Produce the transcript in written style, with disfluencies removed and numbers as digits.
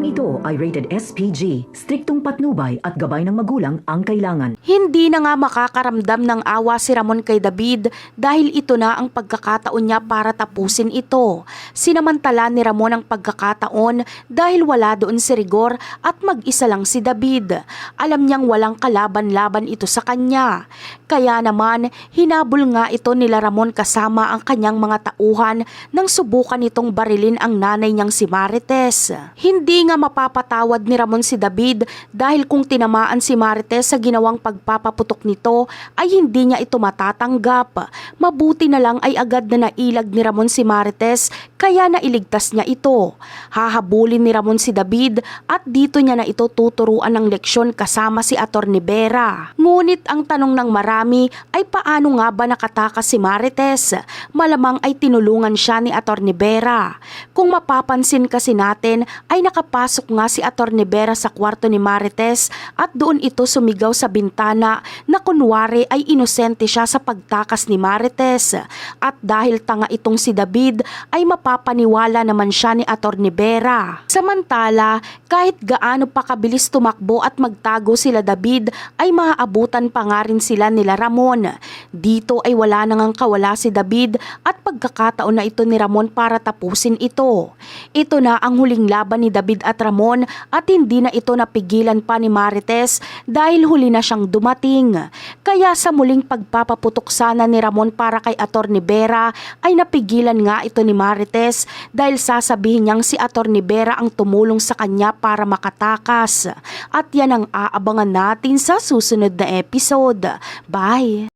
Programang ito ay rated SPG, striktong patnubay at gabay ng magulang ang kailangan. Hindi na nga makakaramdam ng awa si Ramon kay David dahil ito na ang pagkakataon niya para tapusin ito. Sinamantala ni Ramon ang pagkakataon dahil wala doon si Rigor at mag-isa lang si David. Alam niyang walang kalaban-laban ito sa kanya. Kaya naman, hinabol nga ito nila Ramon kasama ang kanyang mga tauhan nang subukan itong barilin ang nanay niyang si Marites. Hindi nga mapapatawad ni Ramon si David dahil kung tinamaan si Marites sa ginawang pagpapaputok nito ay hindi niya ito matatanggap. Mabuti na lang ay agad na nailag ni Ramon si Marites kaya nailigtas niya ito. Hahabulin ni Ramon si David at dito niya na ito tuturuan ng leksyon kasama si Atty. Vera. Ngunit ang tanong ng marami ay paano nga ba nakatakas si Marites? Malamang ay tinulungan siya ni Atty. Vera. Kung mapapansin kasi natin ay nakapasok nga si Atty. Vera sa kwarto ni Marites at doon ito sumigaw sa bintana na kunwari ay inosente siya sa pagtakas ni Marites. At dahil tanga itong si David ay mapapaniwala naman siya ni Atty. Vera. Samantala, kahit gaano pa kabilis tumakbo at magtago sila David ay maaabutan pa nga rin sila nila Ramon. Dito ay wala nang kawala si David at pagkakataon na ito ni Ramon para tapusin ito. Ito na ang huling laban ni David at Ramon at hindi na ito napigilan pa ni Marites dahil huli na siyang dumating. Kaya sa muling pagpapaputok sana ni Ramon para kay Atty. Vera ay napigilan nga ito ni Marites dahil sasabihin niyang si Atty. Vera ang tumulong sa kanya para makatakas. At yan ang aabangan natin sa susunod na episode. Bye!